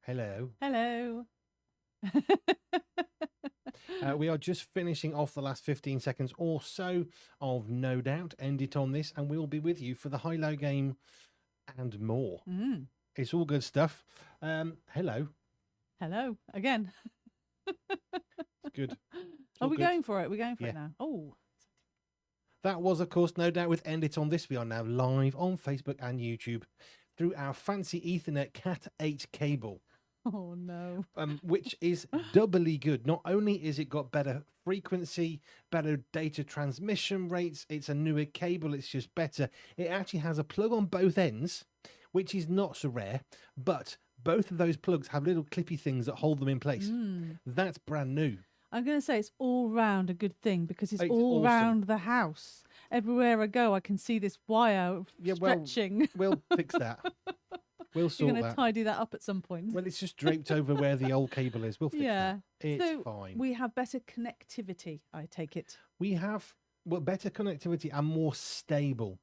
Hello. Hello. We are just finishing off the last 15 seconds or so of No Doubt. End it on this, and we'll be with you for the high-low game and more. It's all good stuff. Hello. Hello again. It's good. Are we going for it? We're going for it now. Oh. That was, of course, No Doubt with End It On This. We are now live on Facebook and YouTube through our fancy Ethernet Cat 8 cable. Oh, no. Which is doubly good. Not only is it got better frequency, better data transmission rates, it's a newer cable, it's just better. It actually has a plug on both ends, which is not so rare, but both of those plugs have little clippy things that hold them in place. That's brand new. I'm going to say it's all round a good thing because it's all awesome. round the house. Everywhere I go, I can see this wire stretching. We'll fix that. We'll sort that. You're going to tidy that up at some point. Well, it's just draped over where the old cable is. We'll fix that. It's fine. We have better connectivity, I take it. We have better connectivity and more stable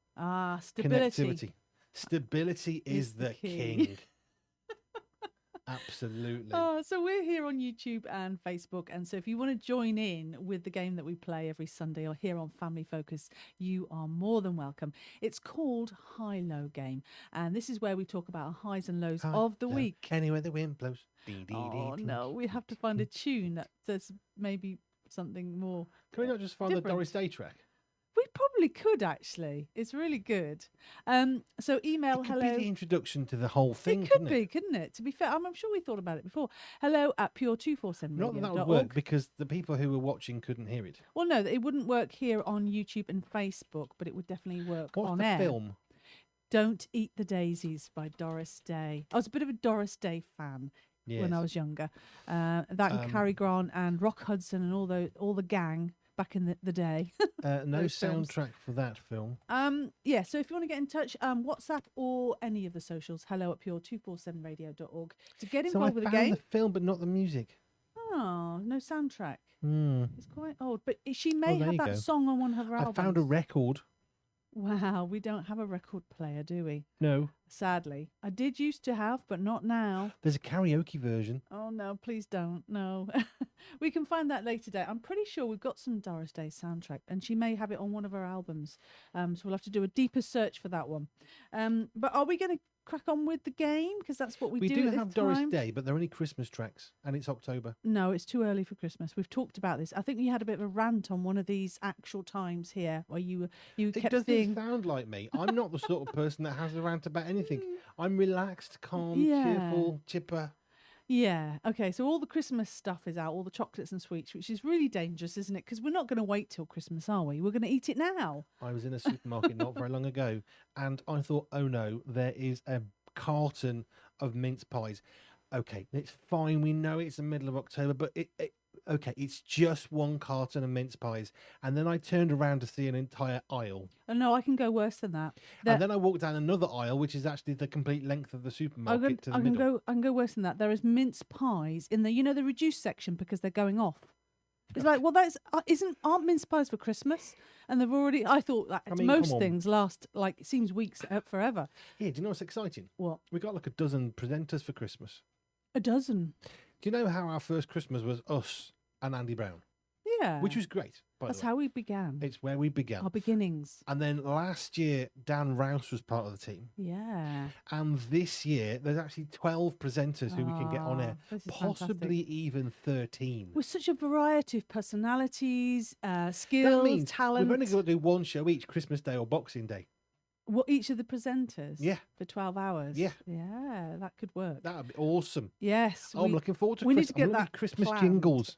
stability. Connectivity. Stability is the king. Absolutely. So we're here on YouTube and Facebook. And so if you want to join in with the game that we play every Sunday or here on Family Focus, you are more than welcome. It's called High-Low Game. And this is where we talk about highs and lows of the week. Anywhere the wind blows. No, we have to find a tune that says maybe something more. Can we not just find the Doris Day track? We probably could, actually. It's really good. So email hello. It could be the introduction to the whole thing. It could be, couldn't it? To be fair, I'm sure we thought about it before. Hello at Pure247Radio. Not that would work because the people who were watching couldn't hear it. Well, no, it wouldn't work here on YouTube and Facebook, but it would definitely work on air. What's the film? Don't Eat the Daisies by Doris Day. I was a bit of a Doris Day fan. Yes. When I was younger. That and Cary Grant and Rock Hudson and all the gang back in the day. No soundtrack for that film. So if you want to get in touch, WhatsApp or any of the socials, hello at pure247radio.org to get involved with the game. I found the film, but not the music. Oh, no soundtrack. It's quite old, but she may have that song on one of her albums. I found a record. Wow, we don't have a record player, do we? No. Sadly. I did used to have, but not now. There's a karaoke version. Oh, no, please don't. No. We can find that later today. I'm pretty sure we've got some Doris Day soundtrack, and she may have it on one of her albums. So we'll have to do a deeper search for that one. But are we going to crack on with the game? Because that's what we do. We do have Doris Day, but they're only Christmas tracks, and it's October. No, it's too early for Christmas. We've talked about this. I think you had a bit of a rant on one of these actual times here where you kept saying... It doesn't sound like me. I'm not the sort of person that has a rant about anything. I'm relaxed, calm, cheerful, chipper. Yeah. Okay. So all the Christmas stuff is out, all the chocolates and sweets, which is really dangerous, isn't it? Because we're not going to wait till Christmas, are we? We're going to eat it now. I was in a supermarket not very long ago, and I thought, oh no, there is a carton of mince pies. Okay, it's fine. We know it's the middle of October, but it's just one carton of mince pies. And then I turned around to see an entire aisle. Oh, no, I can go worse than that. And then I walked down another aisle, which is actually the complete length of the supermarket to the middle. I can go worse than that. There is mince pies in the reduced section because they're going off. It's like, well, aren't mince pies for Christmas? And they've already. I thought that most things last it seems weeks forever. Yeah, do you know what's exciting? What? We got like a dozen presenters for Christmas. A dozen. Do you know how our first Christmas was us and Andy Brown? Yeah. Which was great. That's how we began. It's where we began. Our beginnings. And then last year, Dan Rouse was part of the team. Yeah. And this year, there's actually 12 presenters who we can get on air. Possibly even 13. With such a variety of personalities, skills, talent. We've only got to do one show each, Christmas Day or Boxing Day. What, each of the presenters? Yeah. For 12 hours? Yeah. Yeah, that could work. That would be awesome. Yes. I'm looking forward to We need to get that Christmas planned. Jingles.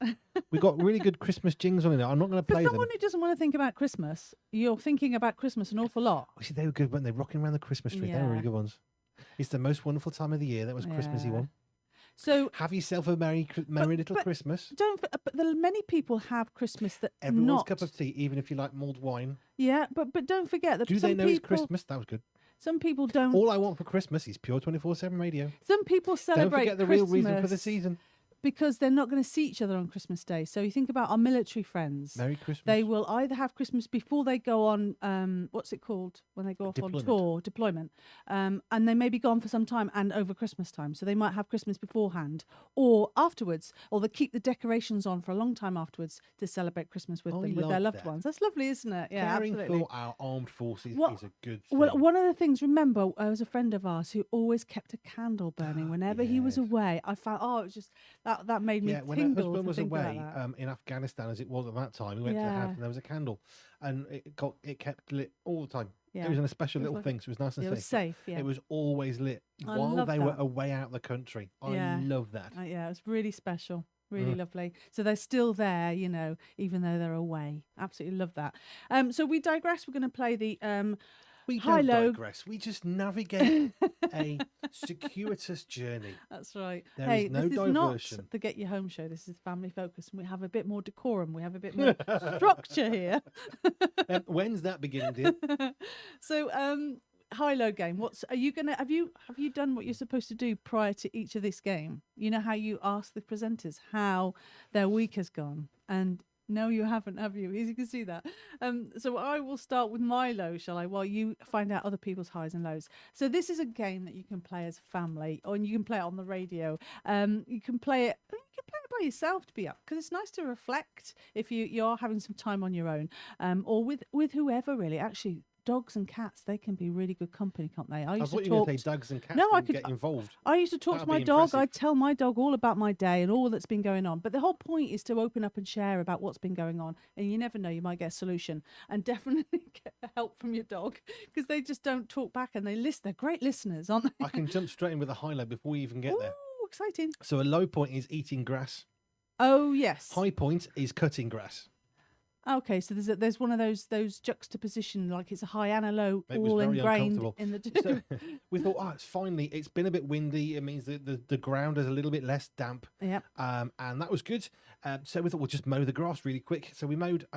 We've got really good Christmas jingles on it. I'm not going to play them. For someone who doesn't want to think about Christmas, you're thinking about Christmas an awful lot. Oh, see, they were good, weren't they? Rocking around the Christmas tree. They were really good ones. It's the most wonderful time of the year. That was Christmassy one. So have yourself a merry little Christmas. But many people have Christmas that everyone's cup of tea, even if you like mulled wine. Yeah, but don't forget that. Do they know it's Christmas? That was good. Some people don't. All I want for Christmas is Pure 247 Radio. Some people celebrate. Don't forget the real reason for the season. because they're not going to see each other on Christmas Day. So you think about our military friends. Merry Christmas. They will either have Christmas before they go on, what's it called when they go off on tour, deployment, and they may be gone for some time and over Christmas time. So they might have Christmas beforehand or afterwards, or they keep the decorations on for a long time afterwards to celebrate Christmas with them, with their loved ones. That's lovely, isn't it? Yeah, Caring absolutely. for our armed forces is a good thing. Well, one of the things, remember, there was a friend of ours who always kept a candle burning whenever he was away. I found, it was just, that made me when tingle her husband was away in in Afghanistan, as it was at that time, we went to the house and there was a candle, and it kept lit all the time. Yeah. It was in a special little thing, so it was nice and safe. It was safe, yeah. It was always lit while they were away out of the country. I love that. Yeah, it was really special. Really lovely. So they're still there, you know, even though they're away. Absolutely love that. So we digress. We're going to play the we don't digress. We just navigate a circuitous journey. That's right. There is no this diversion. Is not the Get Your Home show. This is family focus, and we have a bit more decorum. We have a bit more structure here. When's that beginning, dear? So, high-low game. Are you gonna have you done what you're supposed to do prior to each of this game? You know how you ask the presenters how their week has gone, and no, you haven't, have you? As you can see that. So I will start with my low, shall I? While you find out other people's highs and lows. So this is a game that you can play as a family, or you can play it on the radio. You can play it. You can play it by yourself, to be up, because it's nice to reflect if you're having some time on your own, or with whoever really. Actually, dogs and cats, they can be really good company, can't they? I thought you were going to say dogs and cats get involved. I used to talk to my dog. I'd tell my dog all about my day and all that's been going on. But the whole point is to open up and share about what's been going on. And you never know, you might get a solution. And definitely get help from your dog, because they just don't talk back and they listen. They're great listeners, aren't they? I can jump straight in with a highlight before we even get there. Oh, exciting. So a low point is eating grass. Oh, yes. High point is cutting grass. Okay, so there's one of those juxtaposition, like it's a high and a low, all ingrained in the two. So we thought, it's been a bit windy. It means that the ground is a little bit less damp. Yeah. And that was good. So we thought we'll just mow the grass really quick. So we mowed.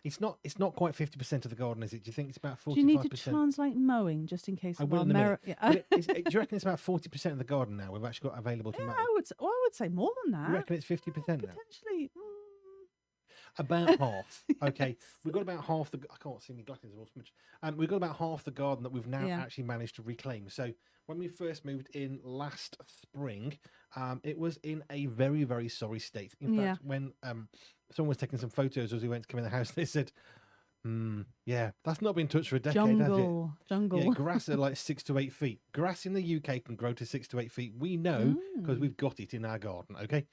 It's not quite 50% of the garden, is it? Do you think it's about 45%? Do you need to translate mowing just in case? I will in a minute. Do you reckon it's about 40% of the garden now we've actually got available to mow? I would say more than that. You reckon it's 50% now? Potentially. About half. Okay, we've got about half the. I can't see my glasses all so much. We've got about half the garden that we've now actually managed to reclaim. So when we first moved in last spring, it was in a very, very sorry state. In fact, when someone was taking some photos as we went to come in the house, they said, that's not been touched for a decade, has it? Jungle. Yeah, grass are like 6 to 8 feet. Grass in the UK can grow to 6 to 8 feet. We know because we've got it in our garden. Okay,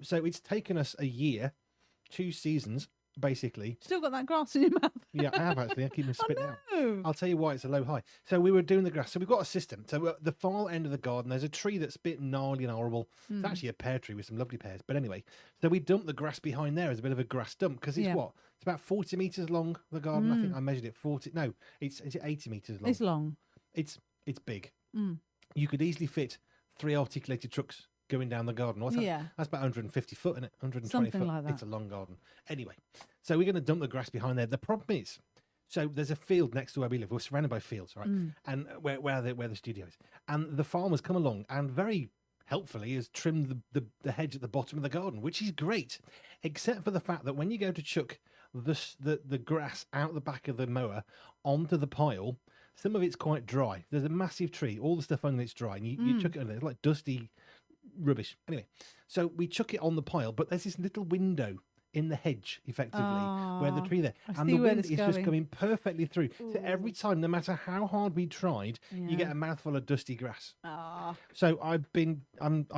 so it's taken us a year. 2 seasons, basically. Still got that grass in your mouth? Yeah, I have actually. I keep spitting out. No. I'll tell you why it's a low high. So we were doing the grass. So we've got a system. So at the far end of the garden, there's a tree that's a bit gnarly and horrible. It's actually a pear tree with some lovely pears. But anyway, so we dumped the grass behind there as a bit of a grass dump, because it's what? It's about 40 metres long, the garden. I think I measured it 40. No, it's 80 metres long. It's long. It's big. You could easily fit 3 articulated trucks going down the garden. What's that? Yeah. That's about 150 foot, isn't it? 120 Something foot. like that. It's a long garden. Anyway, so we're going to dump the grass behind there. The problem is, so there's a field next to where we live. We're surrounded by fields, right? And where the studio is. And the farmer's come along and very helpfully has trimmed the hedge at the bottom of the garden, which is great, except for the fact that when you go to chuck the grass out the back of the mower onto the pile, some of it's quite dry. There's a massive tree. All the stuff under it's dry. And you chuck it under there. It's like dusty rubbish. Anyway, so we chuck it on the pile, but there's this little window in the hedge, effectively, where the tree there, and the wind is just coming perfectly through. So every time, no matter how hard we tried, you get a mouthful of dusty grass. So I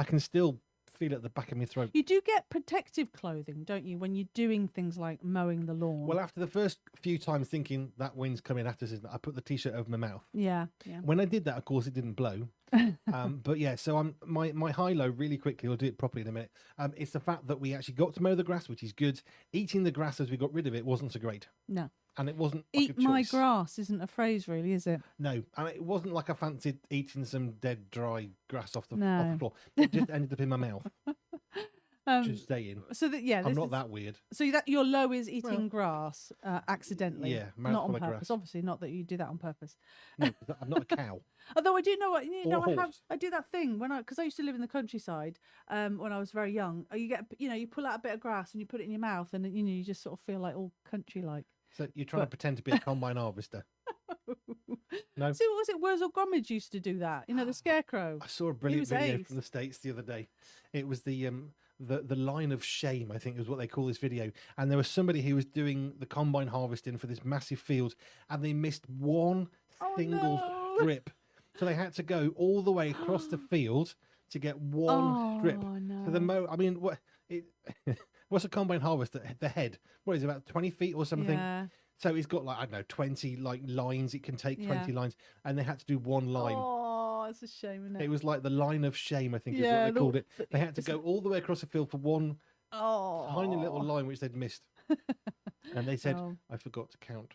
can still feel it at the back of my throat. You do get protective clothing, don't you, when you're doing things like mowing the lawn? Well, after the first few times thinking that wind's coming after us, I put the t-shirt over my mouth. Yeah. When I did that, of course, it didn't blow. But yeah, so my high-low really quickly, we'll do it properly in a minute. It's the fact that we actually got to mow the grass, which is good. Eating the grass as we got rid of it wasn't so great. No. And it wasn't Eat my grass isn't a phrase, really, is it? No, and it wasn't like I fancied eating some dead, dry grass off the floor. It just ended up in my mouth. Just saying. So that I'm not that weird. So that your low is eating grass accidentally. Yeah, not on mouthful of purpose. grass. Obviously, not that you do that on purpose. No, 'cause I'm not a cow. Although I do know what Or a I do that thing because I used to live in the countryside when I was very young. You pull out a bit of grass and you put it in your mouth, and you just sort of feel like all country like. So you're trying to pretend to be a combine harvester. No. See, what was it? Wurzel Gummidge used to do that. The scarecrow. I saw a brilliant video ace. from the States the other day. It was the line of shame, I think is what they call this video. And there was somebody who was doing the combine harvesting for this massive field, and they missed one single strip. So they had to go all the way across the field to get one strip. No. So what's a combine harvester? The head. What is it, about 20 feet or something? Yeah. So it's got 20 lines. It can take 20 lines, and they had to do one line. Oh, it's a shame, isn't it? It was like the line of shame, I think is what they called it. They had to go all the way across the field for one tiny little line which they'd missed. And they said, I forgot to count.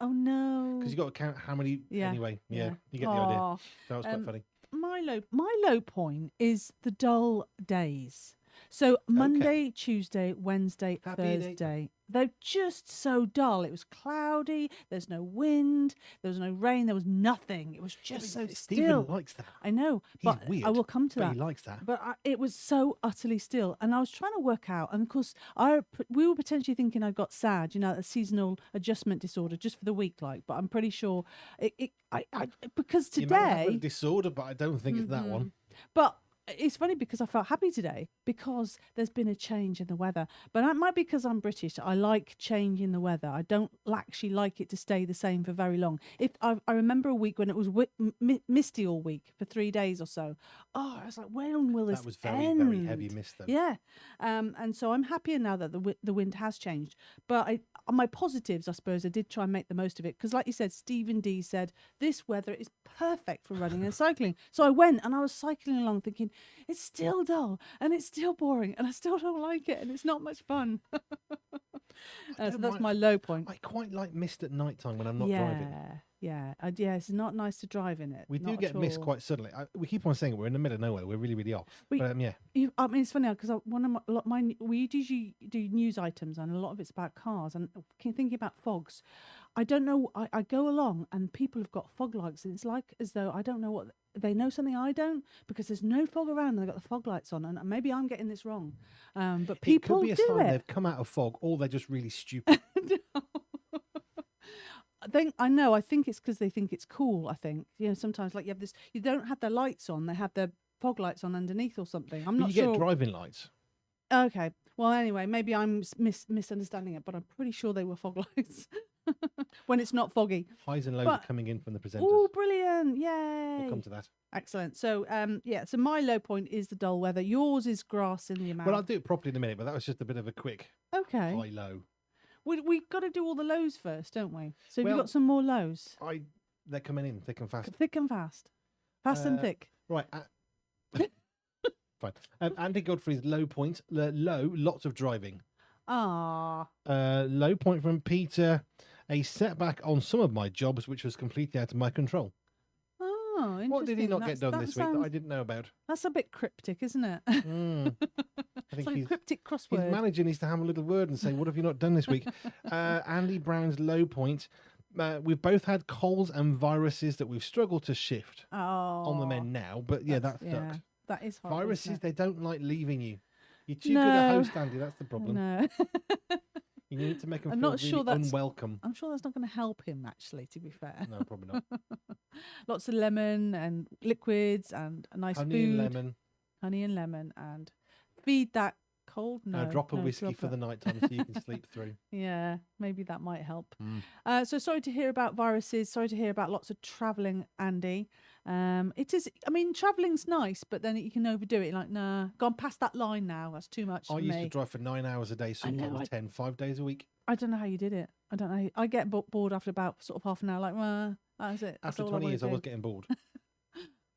Oh no! Because you got to count how many. Yeah. Anyway, you get the idea. That was quite funny. My low point is the dull days. So Monday, Tuesday, Wednesday, Thursday, they're just so dull. It was cloudy. There's no wind. There was no rain. There was nothing. It was just so Stephen still. Likes that. I know, He's but weird, I will come to but that. He likes that. But it was so utterly still, and I was trying to work out. And of course, we were potentially thinking I got SAD, a seasonal adjustment disorder, just for the week, But I'm pretty sure because today You may have a disorder, but I don't think it's that one. But it's funny because I felt happy today because there's been a change in the weather. But that might be because I'm British. I like change in the weather. I don't actually like it to stay the same for very long. If I remember a week when it was misty all week for 3 days or so. Oh, I was like, when will this end? That was very, very heavy mist, though. Yeah. And so I'm happier now that the wind has changed. But on my positives, I suppose I did try and make the most of it. Because like you said, Stephen D said, this weather is perfect for running and cycling. So I went and I was cycling along thinking, it's still dull and it's still boring and I still don't like it and it's not much fun. So that's my low point. I quite like mist at night time when I'm not driving. Yeah. It's not nice to drive in it. We do get mist quite suddenly. We keep on saying we're in the middle of nowhere. We're really, really off. Yeah. I mean, it's funny because we usually do news items and a lot of it's about cars and thinking about fogs. I don't know. I go along and people have got fog lights and it's like as though I don't know what they know something I don't because there's no fog around and they've got the fog lights on and maybe I'm getting this wrong. But people it could be a sign they've come out of fog or they're just really stupid. I think it's because they think it's cool. I think sometimes like you have this, you don't have their lights on; they have their fog lights on underneath or something. I'm not sure. You get driving lights. Okay. Well, anyway, maybe I'm misunderstanding it, but I'm pretty sure they were fog lights when it's not foggy. Highs and lows are coming in from the presenters. Oh, brilliant! Yay! We'll come to that. Excellent. So, So my low point is the dull weather. Yours is grass in the amount. Well, I'll do it properly in a minute, but that was just a bit of a quick high low. We got to do all the lows first, don't we? So have you got some more lows? They're coming in thick and fast. Thick and fast. Fast and thick. Right. Fine. Andy Godfrey's low point. Lots of driving. Low point from Peter. A setback on some of my jobs, which was completely out of my control. Oh, interesting. What did he not get done this week that I didn't know about? That's a bit cryptic, isn't it? I think it's like a cryptic crossword. His manager needs to have a little word and say, what have you not done this week? Andy Brown's low point. We've both had colds and viruses that we've struggled to shift on the men now. But that sucks. That is hard. Viruses, they don't like leaving you. You're too good a host, Andy. That's the problem. No. You need to make him feel really unwelcome. I'm sure that's not going to help him, actually, to be fair. No, probably not. Lots of lemon and liquids and a nice Honey food. and lemon. Honey and lemon and feed that cold. A drop of whiskey for the night time so you can sleep through. Yeah, maybe that might help. So sorry to hear about viruses. Sorry to hear about lots of travelling, Andy. It is. I mean, travelling's nice, but then you can overdo it. Like, nah, gone past that line now. That's too much. I used to drive for 9 hours a day, sometimes 10, 5 days a week. I don't know how you did it. I don't know. I get bored after about sort of half an hour. Like, that's it. After 20 years, I was getting bored.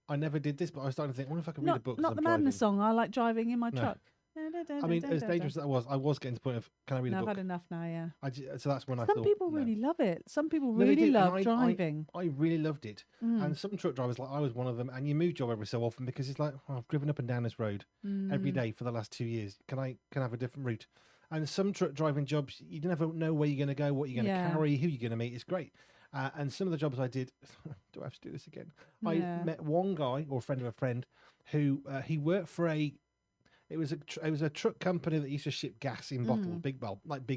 I never did this, but I was starting to think, what if I could read a book? Not the Madness song. I like driving in my truck. I mean, as dangerous as I was getting to the point of, can I read a No, I've book? had enough now. Yeah. So that's when I Some thought. people no. really love it. Some people No, they really do, and love driving. I really loved it. Mm. And some truck drivers, like I was one of them, and you move job every so often because it's like, oh, I've driven up and down this road every day for the last 2 years. Can I have a different route? And some truck driving jobs, you never know where you're going to go, what you're going to carry, who you're going to meet. It's great. And some of the jobs I did, do I have to do this again? I met one guy, or a friend of a friend, who he worked for it was a truck company that used to ship gas in bottles, big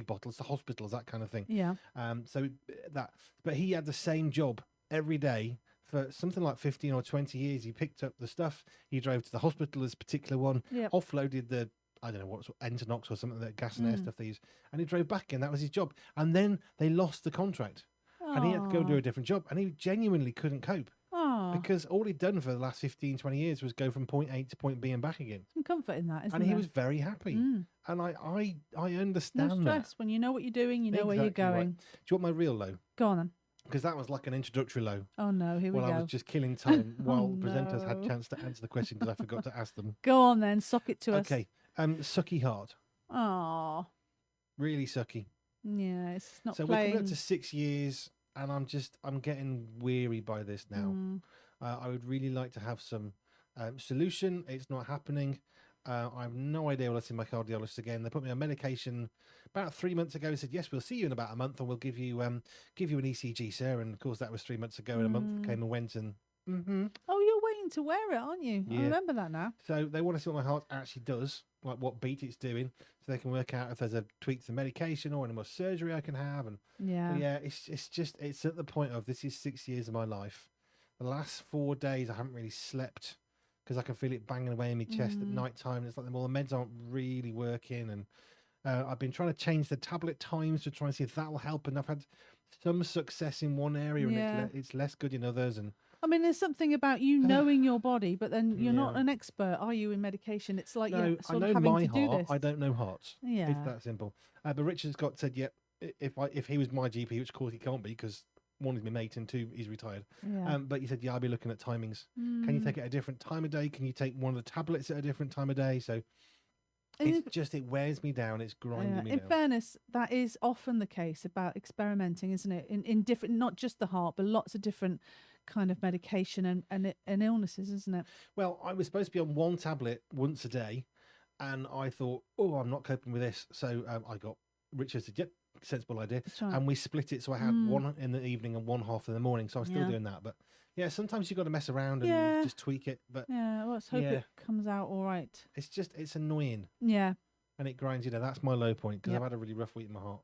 bottles to hospitals, that kind of thing. Yeah. But he had the same job every day for something like 15 or 20 years. He picked up the stuff, he drove to the hospital, this particular one, offloaded the, I don't know what, Entonox or something, that gas and air stuff they use, and he drove back in. That was his job. And then they lost the contract. And he had to go and do a different job, and he genuinely couldn't cope. Because all he'd done for the last 15, 20 years was go from point A to point B and back again. Some comfort in that, isn't and there? he was very happy. And I understand no stress. When you know what you're doing, you know where you're going. Right. Do you want my real low? Go on then. Because that was like an introductory low. Oh no, here we go. I was just killing time while presenters had chance to answer the question because I forgot to ask them. Go on then, sock it to us. Okay. Sucky heart. Oh. Really sucky. Yeah, it's not so playing. we're coming up to 6 years, and I'm getting weary by this now. I would really like to have some solution. It's not happening. I have no idea when I see my cardiologist again. They put me on medication about 3 months ago and said, yes, we'll see you in about a month and we'll give you an ECG, sir. And of course, that was 3 months ago, and a month came and went. And Oh, you're waiting to wear it, aren't you? Yeah. I remember that now. So they want to see what my heart actually does, like what beat it's doing, so they can work out if there's a tweak to medication or any more surgery I can have. And it's at the point of, this is 6 years of my life. The last 4 days I haven't really slept because I can feel it banging away in my chest at night time. It's like the meds aren't really working, and I've been trying to change the tablet times to try and see if that will help. And I've had some success in one area, and it's less good in others. And I mean, there's something about you knowing your body, but then you're not an expert, are you, in medication? It's like you're sort of having to do this. I don't know hearts. Yeah, it's that simple. But Richard Scott said, if he was my GP, which of course he can't be because one is my mate and two, he's retired. Yeah. But he said, I'll be looking at timings. Can you take it at a different time of day? Can you take one of the tablets at a different time of day? So it wears me down. It's grinding me down. In fairness, that is often the case about experimenting, isn't it? In different, not just the heart, but lots of different kind of medication and illnesses, isn't it? Well, I was supposed to be on one tablet once a day, and I thought, I'm not coping with this. So Richard said, yep, sensible idea. Right. And we split it, so I had one in the evening and one half in the morning. So I'm still doing that, but yeah, sometimes you've got to mess around and just tweak it. But let's hope it comes out all right. It's annoying. Yeah, and it grinds. That's my low point because I've had a really rough week in my heart.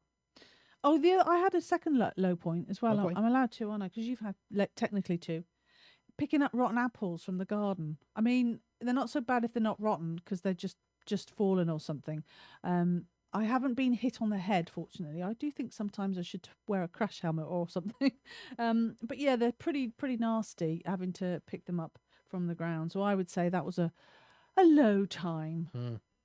Oh, I had a second low point as well. Okay. I'm allowed to, aren't I? Because you've had technically two. Picking up rotten apples from the garden. I mean, they're not so bad if they're not rotten because they're just fallen or something. I haven't been hit on the head, fortunately. I do think sometimes I should wear a crash helmet or something. But yeah, they're pretty nasty having to pick them up from the ground. So I would say that was a low time.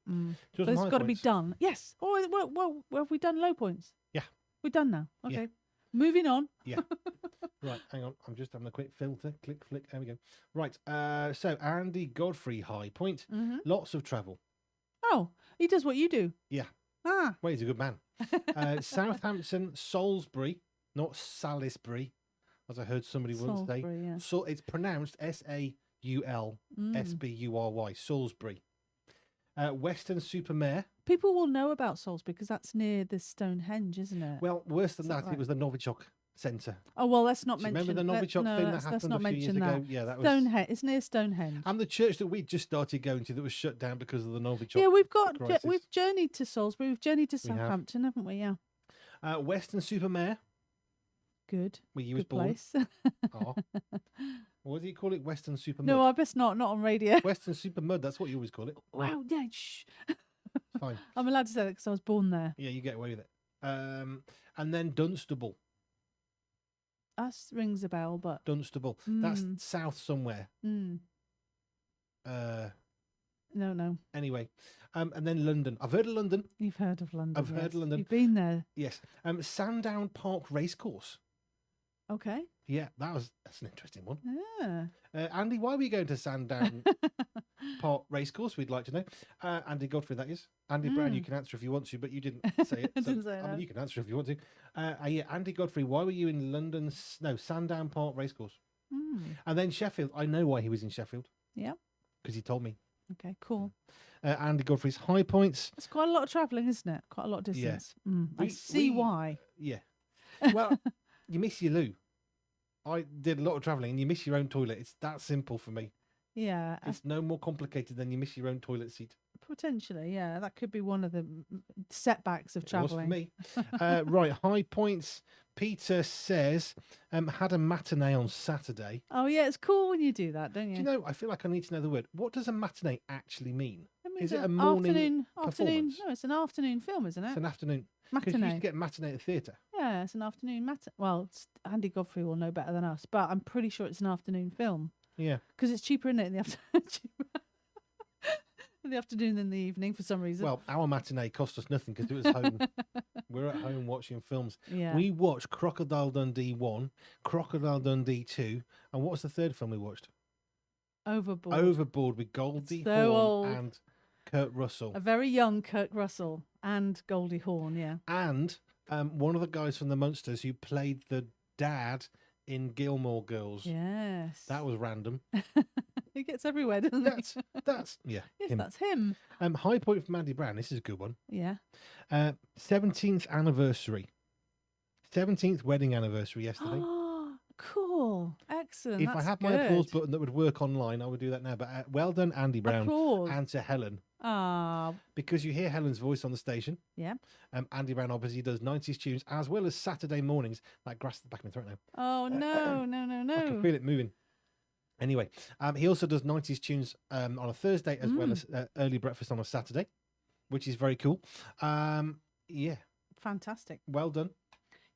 But it's got to be done. Yes. Oh, well, have we done low points? Yeah. We're done now. Okay. Yeah. Moving on. Yeah. Right, hang on. I'm just having a quick filter. Click, flick. There we go. Right. So Andy Godfrey, high point. Lots of travel. Oh, he does what you do. Yeah. Ah. Well, he's a good man. Southampton, Salisbury, not Salisbury, as I heard somebody once say. Yeah. So it's pronounced Saulsbury. Salisbury. Weston-super-Mare. People will know about Salisbury because that's near the Stonehenge, isn't it? Well, worse than that, it was the Novichok Centre. Oh, well, let's not mention... Remember the Novichok thing that happened a few years ago? Yeah, that was... Stonehenge. It's near Stonehenge. And the church that we just started going to that was shut down because of the Novichok Yeah, we've journeyed to Salisbury. We've journeyed to Southampton, haven't we? Yeah. Weston-super-Mare. Good. Where you was born. Place. Oh. What do you call it? Weston-super-Mud? No, I best not on radio. Weston-super-Mud, that's what you always call it. Wow, yeah, shh. Fine. I'm allowed to say that because I was born there. Yeah, you get away with it. And then Dunstable. That rings a bell, but... Dunstable. That's south somewhere. No. Anyway, and then London. I've heard of London. You've heard of London. I've heard of London. You've been there. Yes. Sandown Park Racecourse. Okay. Yeah, that's an interesting one. Yeah. Andy, why are we going to Sandown Park Racecourse, we'd like to know. Andy Godfrey, that is. Andy Brown, you can answer if you want to, but you didn't say it. I didn't say that. mean, you can answer if you want to. Yeah, Andy Godfrey, why were you in London? No, Sandown Park Racecourse. And then Sheffield. I know why he was in Sheffield. Yeah. Because he told me. Okay, cool. Andy Godfrey's high points. It's quite a lot of travelling, isn't it? Quite a lot of distance. I see why. Yeah. Well, you miss your loo. I did a lot of travelling and you miss your own toilet. It's that simple for me. Yeah. It's no more complicated than you miss your own toilet seat. Potentially, yeah. That could be one of the setbacks of travelling. It was for me. Right, high points. Peter says, had a matinee on Saturday. Oh, yeah, it's cool when you do that, don't you? Do you know, I feel like I need to know the word. What does a matinee actually mean? Is it a morning afternoon? performance? No, it's an afternoon film, isn't it? It's an afternoon. Because you used to get matinee at the theatre. Yeah, it's an afternoon Well, Andy Godfrey will know better than us, but I'm pretty sure it's an afternoon film. Yeah. Because it's cheaper, isn't it, in the afternoon? In the afternoon than the evening for some reason. Well, our matinee cost us nothing because it was home. We're at home watching films. Yeah. We watched Crocodile Dundee 1, Crocodile Dundee 2, and what was the third film we watched? Overboard. Overboard with Goldie Hawn and Kurt Russell. A very young Kurt Russell and Goldie Hawn, yeah. And one of the guys from the Munsters who played the dad in Gilmore Girls. Yes. That was random. He gets everywhere, doesn't he? That's yeah. Yes, him. that's him. High point from Andy Brown. This is a good one. Yeah. 17th anniversary. 17th wedding anniversary yesterday. Oh, cool. Excellent. If I had my applause button that would work online, I would do that now. But well done, Andy Brown. Applause. And to Helen. Ah. Because you hear Helen's voice on the station. Yeah. Andy Brown obviously does 90s tunes as well as Saturday mornings. That grass at the back of my throat now. Oh, no, no. I can feel it moving. Anyway, he also does 90s tunes on a Thursday as well as early breakfast on a Saturday, which is very cool. Yeah. Fantastic. Well done.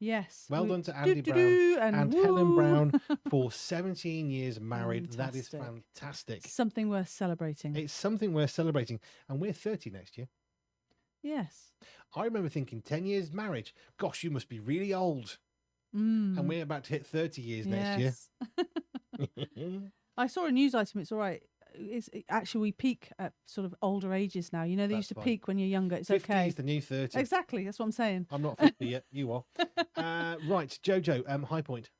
Yes. Well done to Andy Brown and Helen Brown for 17 years married. That is fantastic. Something worth celebrating. It's something worth celebrating. And we're 30 next year. Yes. I remember thinking 10 years marriage. Gosh, you must be really old. And we're about to hit 30 years next year. I saw a news item. It's all right. Actually, we peak at sort of older ages now. You know, they used to peak when you're younger. It's 50 okay. is the new 30. Exactly. That's what I'm saying. I'm not 50 yet. You are. Right, Jojo, high point.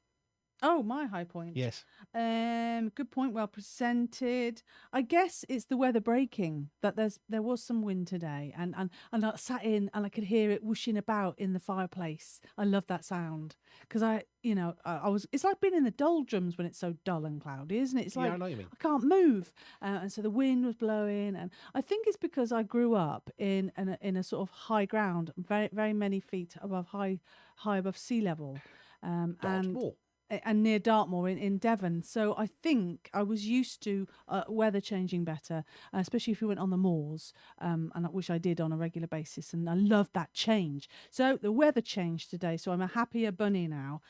Oh, my high point. Yes. Good point. Well presented. I guess it's the weather breaking. That there was some wind today, and I sat in and I could hear it whooshing about in the fireplace. I love that sound because I was. It's like being in the doldrums when it's so dull and cloudy, isn't it? It's like I know what you mean. I can't move, and so the wind was blowing, and I think it's because I grew up in a sort of high ground, very very many feet above high above sea level, and near Dartmoor in Devon. So I think I was used to weather changing better, especially if you went on the moors, and which I did on a regular basis. And I loved that change. So the weather changed today. So I'm a happier bunny now.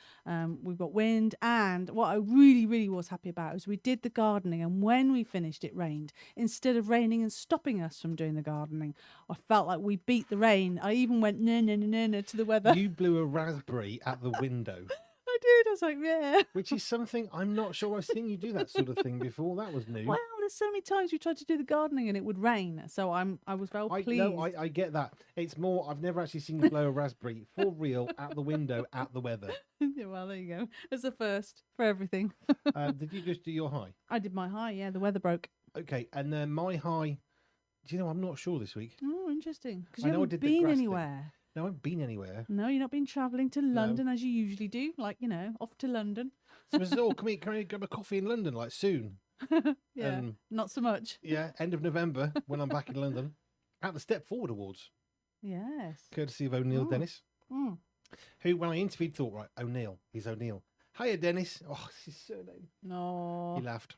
We've got wind. And what I really, really was happy about is we did the gardening. And when we finished, it rained. Instead of raining and stopping us from doing the gardening, I felt like we beat the rain. I even went no to the weather. You blew a raspberry at the window. I did. I was like, yeah. Which is something I'm not sure I've seen you do that sort of thing before. That was new. Well, there's so many times we tried to do the gardening and it would rain. So I was very pleased. No, I get that. It's more, I've never actually seen you blow a raspberry for real at the window at the weather. Yeah, well, there you go. It's a first for everything. Did you just do your high? I did my high, yeah. The weather broke. Okay, and then my high, do you know, I'm not sure this week. Oh, interesting. Because you I haven't been anywhere. No, I haven't been anywhere. No, you've not been travelling to London as you usually do. Like, off to London. So I said, can we grab a coffee in London, like, soon? Yeah, not so much. Yeah, end of November, when I'm back in London. At the Step Forward Awards. Yes. Courtesy of O'Neill Dennis. Who, when I interviewed, thought, right, O'Neill. He's O'Neill. Hiya, Dennis. Oh, it's his surname. No. He laughed.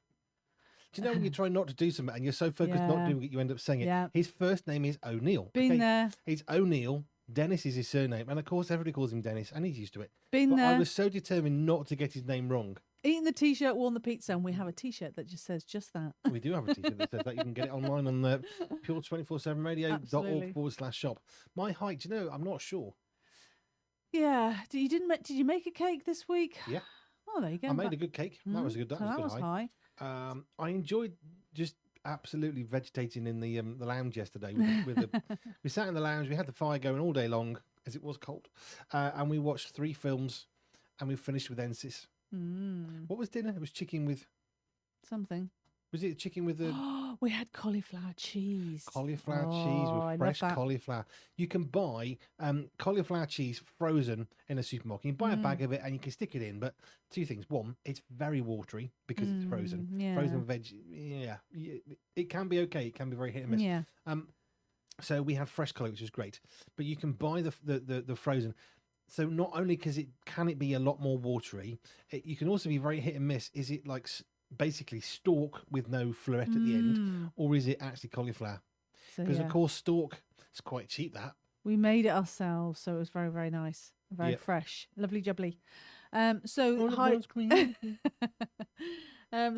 Do you know when you try not to do something and you're so focused not doing it, you end up saying it? Yeah. His first name is O'Neill. Been there. He's O'Neill. Dennis is his surname. And of course, everybody calls him Dennis, and he's used to it. But I was so determined not to get his name wrong. Eating the T-shirt, worn the pizza, and we have a T-shirt that just says just that. We do have a T-shirt that says that. You can get it online on the Pure247Radio.org/shop. My height, do you know, I'm not sure. Yeah. Did you make a cake this week? Yeah. Oh, there you go. I made a good cake. That was good. That was high. I enjoyed just absolutely vegetating in the lounge yesterday. We sat in the lounge. We had the fire going all day long, as it was cold, and we watched 3 films, and we finished with Ensis. What was dinner? It was chicken with something. Was it chicken with the We had cauliflower cheese. cauliflower cheese I with love fresh that. cauliflower? You can buy cauliflower cheese frozen in a supermarket. You can buy a bag of it and you can stick it in. But 2 things: one, it's very watery because it's frozen. Yeah. Frozen veg, it can be okay. It can be very hit and miss. Yeah. So we have fresh cauliflower, which is great. But you can buy the frozen. So not only can it be a lot more watery, you can also be very hit and miss. Is it like basically stalk with no floret at the end, or is it actually cauliflower? Because of course stalk is quite cheap. That we made it ourselves, so it was very, very nice, very fresh, lovely jubbly. So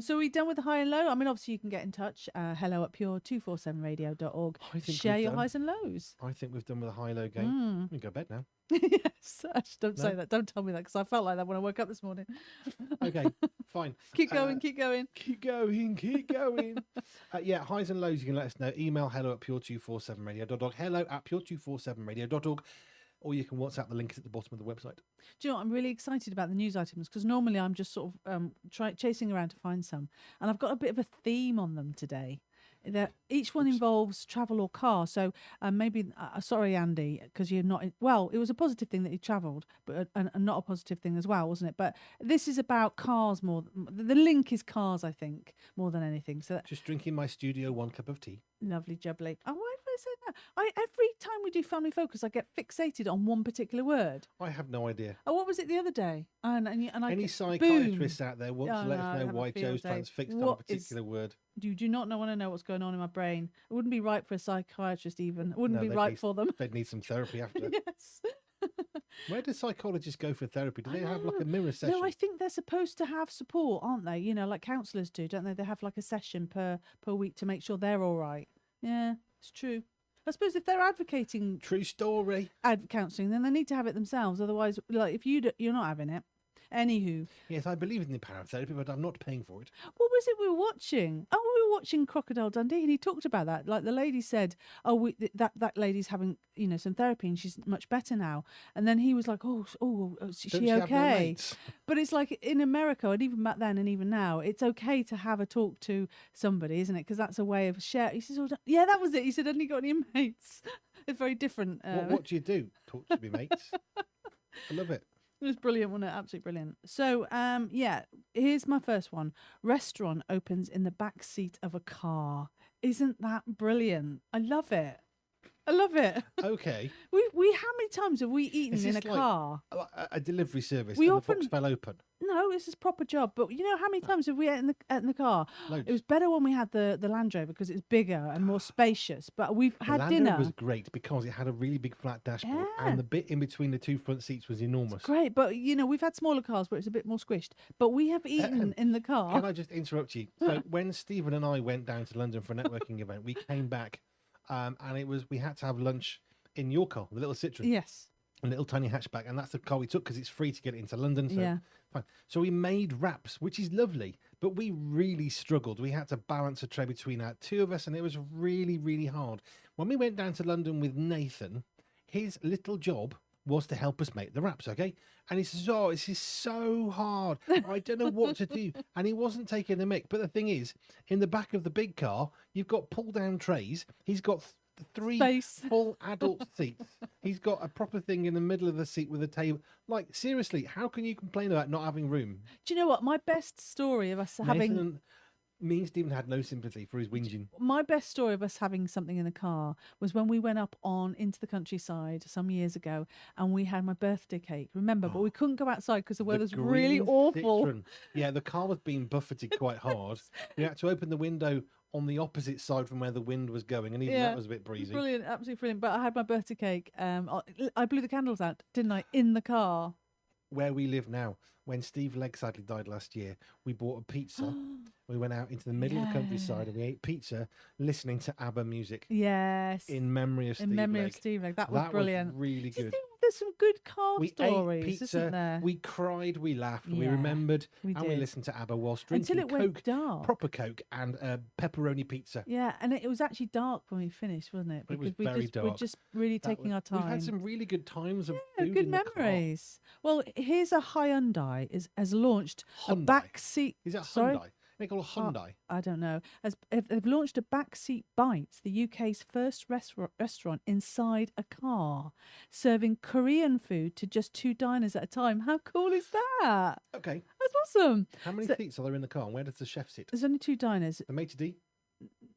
so we done with the high and low? I mean, obviously you can get in touch. Hello at pure247radio.org. Share your highs and lows. I think we've done with a high-low game. We can go to bed now. Yes, don't say that. Don't tell me that, because I felt like that when I woke up this morning. Okay, fine. Keep going, keep going. Keep going, keep going. Highs and lows, you can let us know. Email hello at pure247radio.org. Hello at pure247radio.org. Or you can WhatsApp the link at the bottom of the website. Do you know what? I'm really excited about the news items, because normally I'm just sort of chasing around to find some. And I've got a bit of a theme on them today. Each one involves travel or car. So maybe, sorry, Andy, because you're not... well, it was a positive thing that you travelled, but and not a positive thing as well, wasn't it? But this is about cars more. The link is cars, I think, more than anything. So just drinking my studio 1 cup of tea. Lovely jubbly. Oh, why did I say that? Every time we do Family Focus, I get fixated on one particular word. I have no idea. Oh, what was it the other day? Any psychiatrists out there want to let us know why Joe's transfixed on a particular word? You do not want to know what's going on in my brain. It wouldn't be right for a psychiatrist even. It wouldn't be right for them. They'd need some therapy after. Yes. Where do psychologists go for therapy? Do they have like a mirror session? No, I think they're supposed to have support, aren't they? You know, like counsellors do, don't they? They have like a session per week to make sure they're all right. Yeah, it's true. I suppose if they're advocating true story counselling, then they need to have it themselves. Otherwise, like if you're not having it. Anywho. Yes, I believe in the power of therapy, but I'm not paying for it. What was it we were watching? Oh, we were watching Crocodile Dundee, and he talked about that. Like the lady said, "Oh, that lady's having some therapy, and she's much better now." And then he was like, "Oh, is she okay?" But it's like in America, and even back then, and even now, it's okay to have a talk to somebody, isn't it? Because that's a way of sharing. He says, "Yeah, that was it." He said, "Hadn't you got any mates?" It's very different. What do you do? Talk to me mates. I love it. It was brilliant, wasn't it? Absolutely brilliant. So, here's my first one. Restaurant opens in the back seat of a car. Isn't that brilliant? I love it. I love it. Okay. We how many times have we eaten in a car? A delivery service. We and often the box fell open. No, this is proper job. But you know how many times have we eaten in the car? Loads. It was better when we had the Land Rover because it's bigger and more spacious. But we've had Land dinner. Rover was great because it had a really big flat dashboard, and the bit in between the 2 front seats was enormous. It's great, but we've had smaller cars where it's a bit more squished. But we have eaten in the car. Can I just interrupt you? So when Stephen and I went down to London for a networking event, we came back, and we had to have lunch in your car, the little Citroen. Yes. A little tiny hatchback, and that's the car we took because it's free to get into London. So yeah. Fine. So we made wraps, which is lovely, but we really struggled. We had to balance a tray between our 2 of us, and it was really, really hard. When we went down to London with Nathan, his little job was to help us make the wraps, okay? And he says, "Oh, this is so hard. I don't know what to do." And he wasn't taking the mick. But the thing is, in the back of the big car, you've got pull-down trays. He's got 3 full adult seats. He's got a proper thing in the middle of the seat with a table. Like, seriously, how can you complain about not having room? Do you know what? My best story of us having... Me and Stephen had no sympathy for his whinging. My best story of us having something in the car was when we went up into the countryside some years ago, and we had my birthday cake. Remember, but we couldn't go outside because the weather's really awful. Citroen. Yeah, the car was being buffeted quite hard. We had to open the window on the opposite side from where the wind was going, and even that was a bit breezy. Brilliant, absolutely brilliant. But I had my birthday cake. I blew the candles out, didn't I, in the car? Where we live now, when Steve Legg sadly died last year, we bought a pizza. We went out into the middle of the countryside and we ate pizza listening to ABBA music Yes. in memory of Steve In memory Legg. of Steve Legg. That was That brilliant. was really Do you good. think there's some good car We stories, ate pizza, isn't there? we cried, we laughed, we Yeah, remembered, we and we did. listened to ABBA whilst Until drinking it went Coke, dark. proper Coke, and pepperoni pizza. Yeah, and it was actually dark when we finished, wasn't it? It was Because very we're dark. just really taking our time. We've had some really good times of Yeah, food good in the car. memories. Well, here's a Hyundai has launched a Hyundai? backseat. Is that Sorry? Hyundai? They call it Hyundai. I don't know. They've launched a backseat bites, the UK's first restaurant inside a car, serving Korean food to just 2 diners at a time. How cool is that? Okay. That's awesome. How many seats are there in the car? And where does the chef sit? There's only 2 diners. The maitre d'?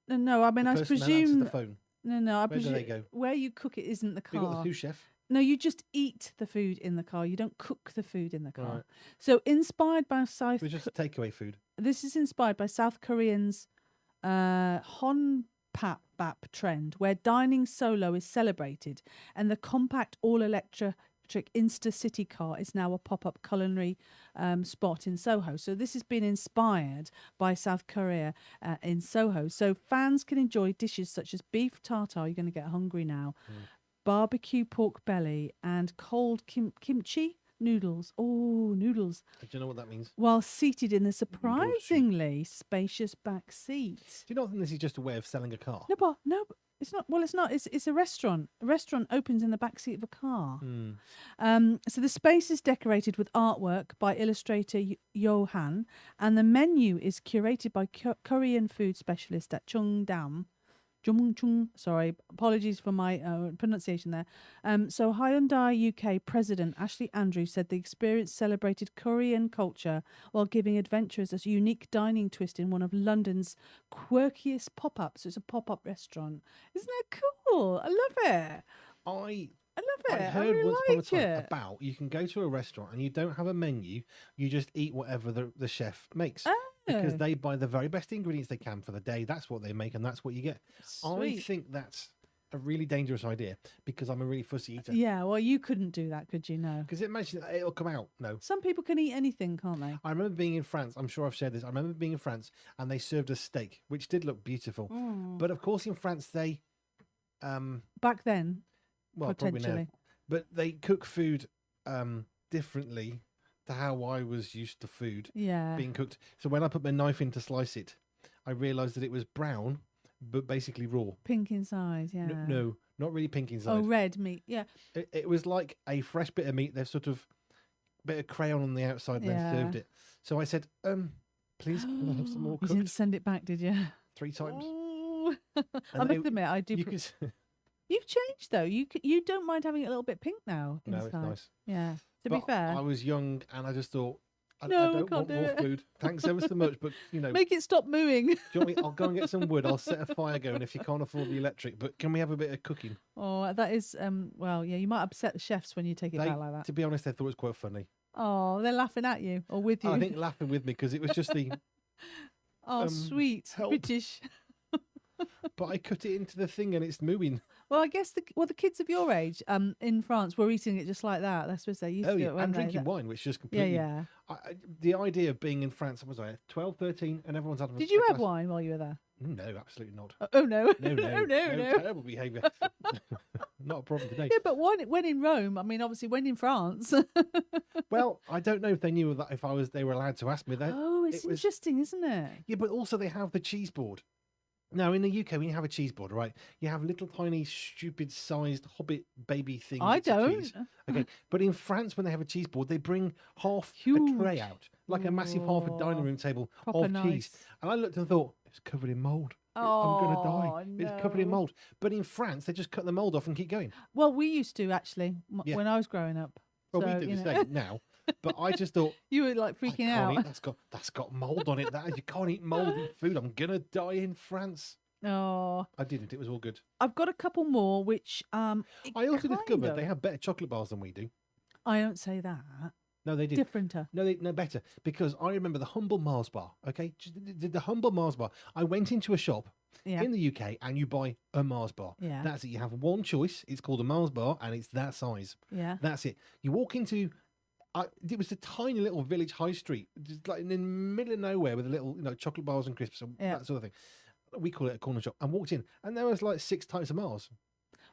No, I mean, The I person that answers presume. the phone. No, I Where do presume they go? where you cook it isn't the You got the car. sous chef. No, you just eat the food in the car. You don't cook the food in the car. Right. So inspired by South. It was just takeaway food. This is inspired by South Korean's Honpap trend, where dining solo is celebrated, and the compact all-electric Insta-City car is now a pop-up culinary spot in Soho. So this has been inspired by South Korea in Soho. So fans can enjoy dishes such as beef tartare, you're going to get hungry now, barbecue pork belly, and cold kimchi noodles. Oh, noodles. Do you know what that means? While seated in the surprisingly spacious back seat. Do you not think this is just a way of selling a car? No, it's not. Well, it's not. It's a restaurant. A restaurant opens in the back seat of a car. So the space is decorated with artwork by illustrator Johan, and the menu is curated by Korean food specialist at Cheongdam. Sorry, apologies for my pronunciation there. So Hyundai UK President Ashley Andrews said the experience celebrated Korean culture while giving adventurers a unique dining twist in one of London's quirkiest pop-ups. It's a pop-up restaurant. Isn't that cool? I love it. I love it. I heard really once upon a like time it. about you can go to a restaurant and you don't have a menu, you just eat whatever the chef makes. Because they buy the very best ingredients they can for the day. That's what they make and that's what you get. Sweet. I think that's a really dangerous idea because I'm a really fussy eater. Yeah, well, you couldn't do that, could you? No. Because it mentions it'll come out. No. Some people can eat anything, can't they? I remember being in France. I'm sure I've shared this. I remember being in France and they served a steak, which did look beautiful. But of course, in France, they. Back then, Well, probably potentially. now. But they cook food differently to how I was used to food Yeah. being cooked. So when I put my knife in to slice it, I realised that it was brown, but basically raw. Pink inside, yeah. No, not really pink inside. Oh, red meat, yeah. It was like a fresh bit of meat. They've sort of bit of crayon on the outside and then served it. So I said, please, can I have some more You didn't cooked? send it back, did you? 3 times. Ooh. I And must admit, I do. You could, You've changed though. You don't mind having it a little bit pink now. no, Inside. it's nice. Yeah. To But be fair, I was young and I just thought, I No, I don't can't want do more it. food. Thanks ever so much, but make it stop mooing. do you want me? I'll go and get some wood. I'll set a fire going if you can't afford the electric. But can we have a bit of cooking? Oh, that is well, yeah. You might upset the chefs when you take it back like that. To be honest, I thought it was quite funny. Oh, they're laughing at you or with you. I think laughing with me because it was just the. Oh, sweet help. British. But I cut it into the thing and it's moving. Well, I guess the kids of your age, in France, were eating it just like that. That's what they used to do it. And weren't they? drinking wine, which just Yeah, completely. yeah. The idea of being in France, what was I 12, 13, and everyone's had. Did you a have glass- wine while you were there? No, absolutely not. Oh no. No, no. terrible behaviour. Not a problem today. Yeah, but when in Rome, I mean, obviously, when in France. Well, I don't know if they knew that they were allowed to ask me that. Oh, it's it was- interesting, isn't it? Yeah, but also they have the cheese board. Now, in the UK, when you have a cheese board, right, you have little tiny, stupid-sized hobbit baby things. I of cheese. don't. Okay, but in France, when they have a cheese board, they bring half a Huge. tray out, like a massive half a dining room table Proper of cheese. nice. And I looked and thought, it's covered in mould. I'm going to die. It's covered in no. mould. But in France, they just cut the mould off and keep going. Well, we used to actually Yeah. when I was growing up. Well, So, we do you the know. same now. But I just thought, You were like I freaking can't out. eat, that's got mould on it. You can't eat mouldy food. I'm going to die in France. Oh, I didn't. It was all good. I've got a couple more, which I also kind discovered of- they have better chocolate bars than we do. I don't say that. No, they did. Differenter. No, better. Because I remember the Humble Mars bar. Okay, just the Humble Mars bar. I went into a shop Yeah. in the UK and you buy a Mars bar. Yeah. That's it. You have one choice. It's called a Mars bar and it's that size. Yeah. That's it. You walk into. it was a tiny little village high street, just like in the middle of nowhere with a little, chocolate bars and crisps and that sort of thing. We call it a corner shop. And walked in, and there was like 6 types of Mars.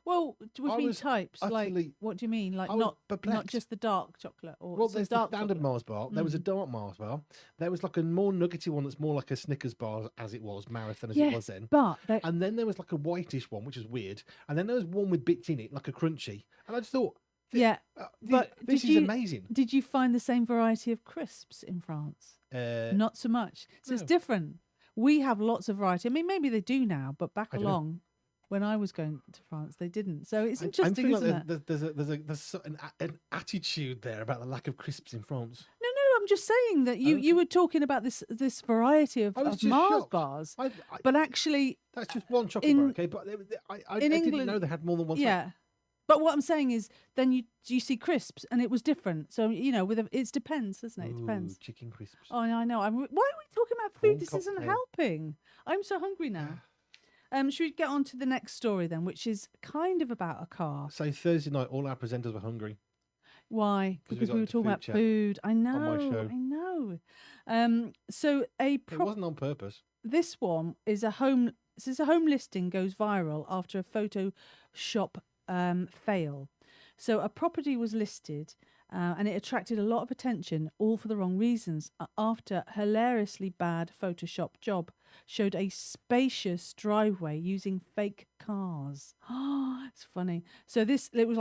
Well, what do you mean types? Like, utterly- what do you mean? Like, I was not perplexed. just the dark chocolate, or Well, some there's the dark standard chocolate? Mars bar. There was a dark Mars bar. There was like a more nuggety one that's more like a Snickers bar, as it was, marathon as it was then. But And then there was like a whitish one, which is weird. And then there was one with bits in it, like a crunchy. And I just thought, but this is amazing. Did you find the same variety of crisps in France? Not so much. So it's no. different. We have lots of variety. I mean, maybe they do now, but back I don't know. along when I was going to France, they didn't. So it's I'm interesting, feeling isn't like it? there's an attitude there about the lack of crisps in France. No, I'm just saying that you were talking about this variety of I was just Mars shocked. bars, I- but actually, That's just one chocolate bar, okay? But I in didn't England- know they had more than one. yeah. But what I'm saying is, then you see crisps, and it was different. So it depends, doesn't it? It depends. Chicken crisps. Oh, I know. Why are we talking about food? Prawn This isn't cocktail. helping. I'm so hungry now. Should we get on to the next story then, which is kind of about a car? So Thursday night, all our presenters were hungry. Why? 'Cause we Because got we were into talking food about chat food. I know. my show. I know. So It wasn't on purpose. this one is a home. This is a home listing goes viral after a Photoshop fail. So a property was listed, and it attracted a lot of attention, all for the wrong reasons. After a hilariously bad Photoshop job showed a spacious driveway using fake cars. Oh, it's funny. So it was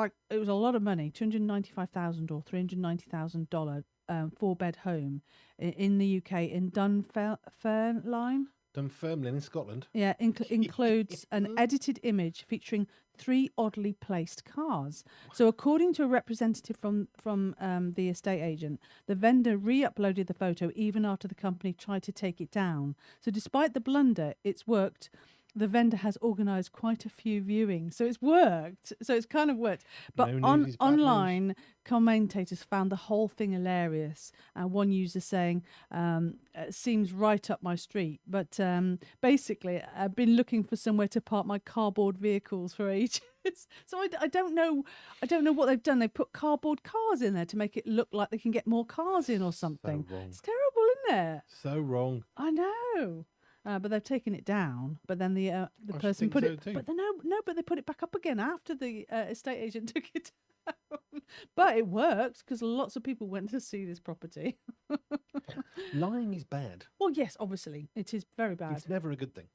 a lot of money, $295,000 or $390,000 four-bed home in the UK in Dunfermline. Dunfermline in Scotland. Yeah, includes an edited image featuring 3 oddly placed cars. So, according to a representative from the estate agent, the vendor re-uploaded the photo even after the company tried to take it down. So, despite the blunder, it's worked. The vendor has organised quite a few viewings, so it's worked. So it's kind of worked. But No news is bad news. online commentators found the whole thing hilarious. One user saying, "It seems right up my street." But basically, I've been looking for somewhere to park my cardboard vehicles for ages. So I don't know. I don't know what they've done. They put cardboard cars in there to make it look like they can get more cars in or something. wrong. It's terrible, isn't it? So wrong. I know. But they've taken it down. But then the I person think put so it. too. But but they put it back up again after the estate agent took it down. But it worked because lots of people went to see this property. Lying is bad. Well, yes, obviously it is very bad. It's never a good thing.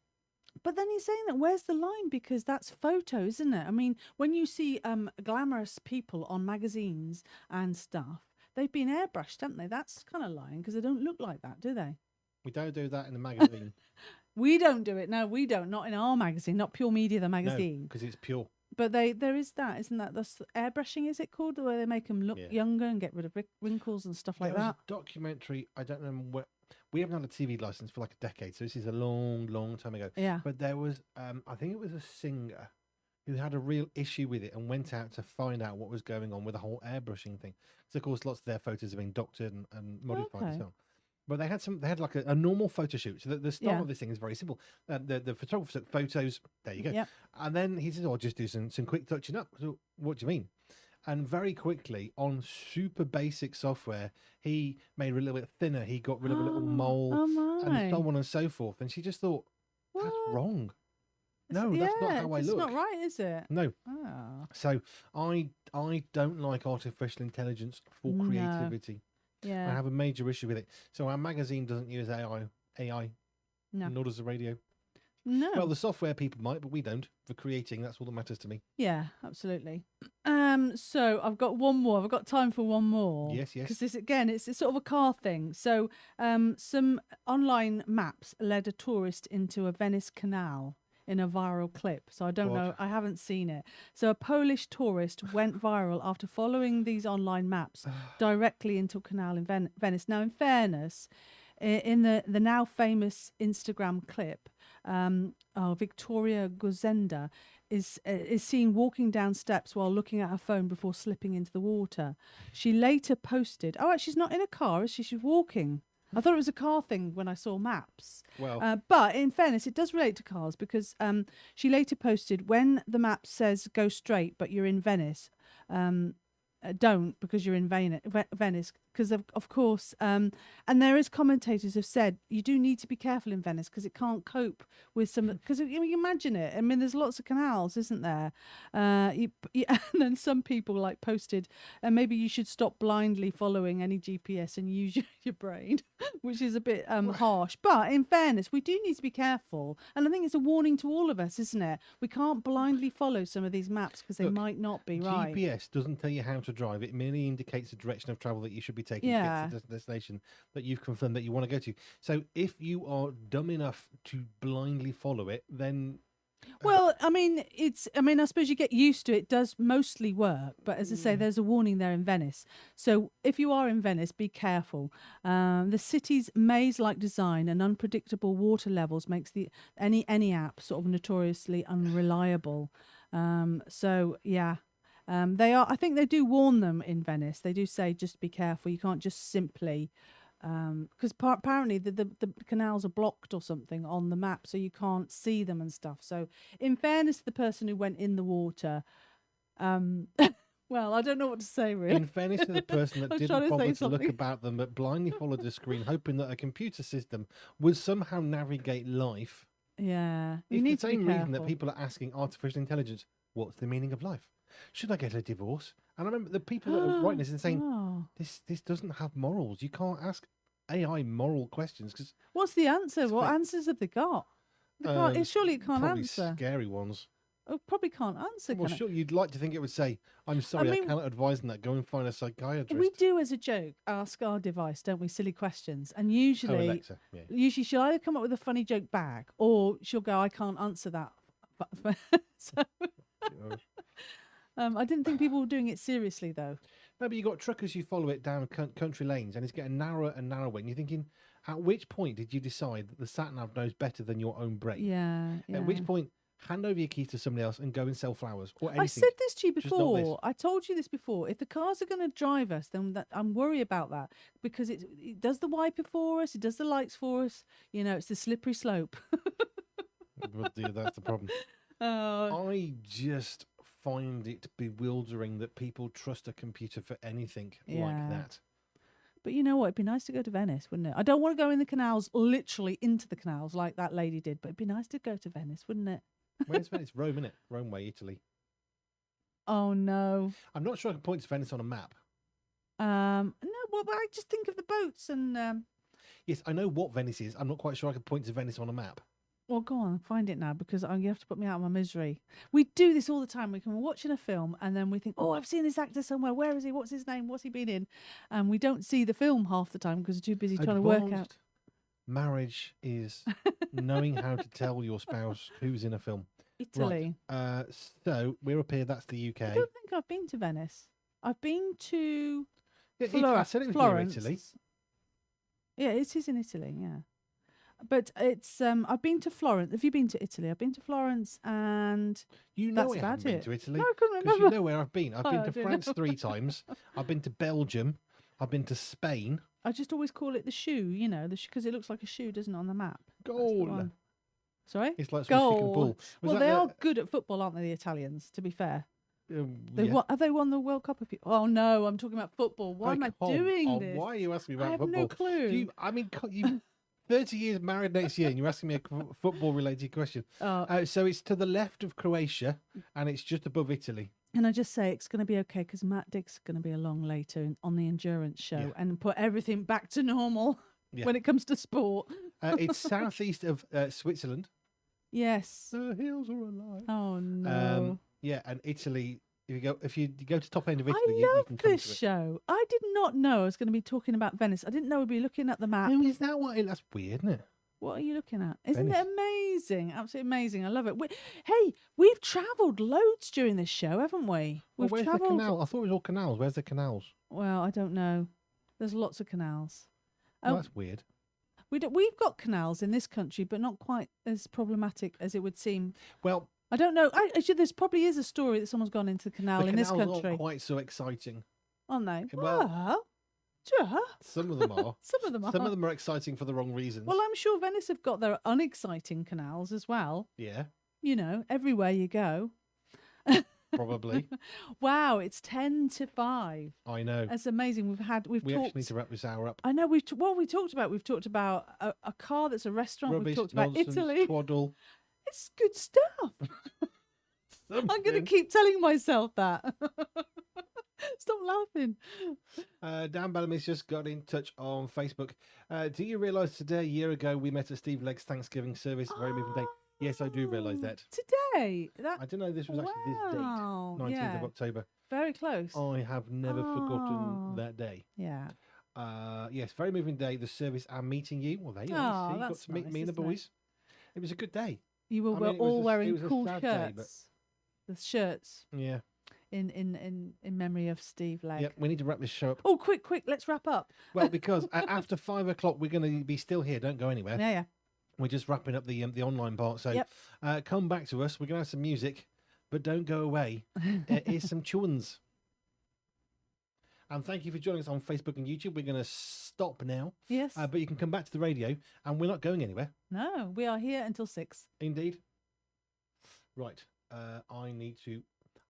But then he's saying that where's the line? Because that's photo, isn't it? I mean, when you see glamorous people on magazines and stuff, they've been airbrushed, haven't they? That's kind of lying because they don't look like that, do they? We don't do that in the magazine. We don't do it. No, we don't. Not in our magazine. Not Pure Media, the magazine. because it's pure. But there is that, isn't that? That's airbrushing, is it called? Where they make them look younger and get rid of wrinkles and stuff like There was that. a documentary. I don't know what. We haven't had a TV license for like a decade, so this is a long, long time ago. Yeah. But there was, I think it was a singer who had a real issue with it and went out to find out what was going on with the whole airbrushing thing. So of course, lots of their photos have been doctored and modified and so on. But they had like a normal photo shoot. So the start of this thing is very simple. The photographer took photos. There you go. Yep. And then he says, "Oh, I'll just do some quick touching up." So what do you mean? And very quickly, on super basic software, he made it a little bit thinner. He got rid of a little mole and so on and so forth. And she just thought, that's wrong. No, that's not how I look. It's not right, is it? No. Oh. So I don't like artificial intelligence for creativity. Yeah. I have a major issue with it. So our magazine doesn't use AI. No. Nor does the radio. No. Well, the software people might, but we don't. For creating, that's all that matters to me. Yeah, absolutely. So I've got one more. I've got time for one more. Yes. Because this, again, it's sort of a car thing. So some online maps led a tourist into a Venice canal in a viral clip. So I don't know. I haven't seen it. So a Polish tourist went viral after following these online maps directly into a canal in Venice. Now, in fairness, in the now famous Instagram clip, Victoria Gozenda is seen walking down steps while looking at her phone before slipping into the water. She later posted, actually she's not in a car, is she? She's walking. I thought it was a car thing when I saw maps. Well, but in fairness, it does relate to cars because she later posted, when the map says go straight, but you're in Venice, don't, because you're in Venice, because of course, and there is commentators have said you do need to be careful in Venice because it can't cope with some, because you imagine it. I mean, there's lots of canals, isn't there? And then some people like posted, and maybe you should stop blindly following any GPS and use your brain, which is a bit harsh. But in fairness, we do need to be careful, and I think it's a warning to all of us, isn't it? We can't blindly follow some of these maps because they might not be right. GPS doesn't tell you how to drive. It merely indicates the direction of travel that you should be taking to get to the destination that you've confirmed that you want to go to. So if you are dumb enough to blindly follow it, then well, I suppose you get used to it. It does mostly work, but as I say, there's a warning there in Venice. So if you are in Venice, be careful. The city's maze-like design and unpredictable water levels makes any app sort of notoriously unreliable. I think they do warn them in Venice. They do say just be careful. You can't just simply, because apparently the canals are blocked or something on the map, so you can't see them and stuff. So in fairness to the person who went in the water, well, I don't know what to say really. In fairness to the person that didn't bother to look about them, but blindly followed the screen, hoping that a computer system would somehow navigate life. Yeah, it's the same reason that people are asking artificial intelligence, "What's the meaning of life? Should I get a divorce?" And I remember the people that are writing this and saying, this doesn't have morals. You can't ask AI moral questions because what's the answer? What answers have they got? Surely it can't probably answer. Scary ones. Oh, probably can't answer. Well, sure, you'd like to think it would say, "I'm sorry, I cannot advise on that. Go and find a psychiatrist." We do, as a joke, ask our device, don't we? Silly questions, and usually, Alexa, yeah. Usually she'll either come up with a funny joke back, or she'll go, "I can't answer that." So, I didn't think people were doing it seriously, though. No, but you got truckers who follow it down country lanes, and it's getting narrower and narrower. And you're thinking, at which point did you decide that the sat nav knows better than your own brain? Yeah. At which point, hand over your keys to somebody else and go and sell flowers or anything. I said this to you before. I told you this before. If the cars are going to drive us, then I'm worried about that, because it does the wiper for us, it does the lights for us. You know, it's the slippery slope. Well, dear, that's the problem. I just find it bewildering that people trust a computer for anything like that. But you know what? It'd be nice to go to Venice, wouldn't it? I don't want to go in the canals, literally into the canals like that lady did, but it'd be nice to go to Venice, wouldn't it? Where's Venice? Rome, innit? Rome way, Italy. Oh, no. I'm not sure I can point to Venice on a map. No, well, I just think of the boats and... Yes, I know what Venice is. I'm not quite sure I can point to Venice on a map. Well, go on, find it now, because you have to put me out of my misery. We do this all the time. We can be watching a film and then we think, oh, I've seen this actor somewhere. Where is he? What's his name? What's he been in? And we don't see the film half the time because we're too busy trying to work out. Marriage is knowing how to tell your spouse who's in a film. Italy. Right. So we're up here. That's the UK. I don't think I've been to Venice. I've been to I said it was Florence. Italy. Yeah, it is in Italy, yeah. But it's I've been to Florence. Have you been to Italy? I've been to Florence, and that's I haven't been to Italy. No, I couldn't remember. You know where I've been. I've been to France 3 times. I've been to Belgium. I've been to Spain. I just always call it the shoe, you know, because it looks like a shoe, doesn't it, on the map? Goal. Sorry? It's like goal. Ball. Well, they are good at football, aren't they, the Italians, to be fair? Have they won the World Cup? Oh, no, I'm talking about football. Why am I doing this? Why are you asking me about football? I have no clue. You 30 years married next year and you're asking me a football-related question. So it's to the left of Croatia and it's just above Italy. Can I just say it's going to be okay because Matt Dick's going to be along later on the endurance show and put everything back to normal when it comes to sport. It's southeast of Switzerland. Yes. The hills are alive. Oh, no. And Italy... If you go to top end of Italy, I love this show. I did not know I was going to be talking about Venice. I didn't know we'd be looking at the map. Oh, is that what? That's weird, isn't it? What are you looking at? Isn't Venice. it amazing? Absolutely amazing. I love it. We've travelled loads during this show, haven't we? Where's the canal? I thought it was all canals. Where's the canals? Well, I don't know. There's lots of canals. Well, that's weird. We've got canals in this country, but not quite as problematic as it would seem. Well, I don't know. Actually, there probably is a story that someone's gone into the canal in this country. The canals aren't quite so exciting. Aren't they? Well, some of them are. Some of them are. Some of them are exciting for the wrong reasons. Well, I'm sure Venice have got their unexciting canals as well. Yeah. You know, everywhere you go. Probably. Wow, it's 10 to 5. I know. That's amazing. We've We actually talked. need to wrap this hour up. I know we've talked about. We've talked about a car that's a restaurant. Rubbish, We've talked about nonsense, Italy. twaddle. It's good stuff. I'm going to Something. keep telling myself that. Stop laughing. Dan Bellamy's just got in touch on Facebook. Do you realise today, a year ago, we met at Steve Legg's Thanksgiving service, very moving day? Yes, I do realise that. Today. I didn't know this was actually this Wow, date, 19th yeah. of October. Very close. I have never forgotten Oh. that day. Yeah. Yes, very moving day. The service and meeting you. Well, there you are. Oh, See, you got that's to meet nice, me and the isn't it? boys. It was a good day. You were I mean, it was all it wearing was a cool sad shirts. day, but The shirts yeah. in memory of Steve Legg. Yep, we need to wrap this show up. Oh, quick, let's wrap up. Well, because after 5 o'clock, we're going to be still here. Don't go anywhere. Yeah. We're just wrapping up the online part. So come back to us. We're going to have some music, but don't go away. Here's some tunes. And thank you for joining us on Facebook and YouTube. We're going to stop now. Yes. But you can come back to the radio, and we're not going anywhere. No, we are here until 6. Indeed. Right. I need to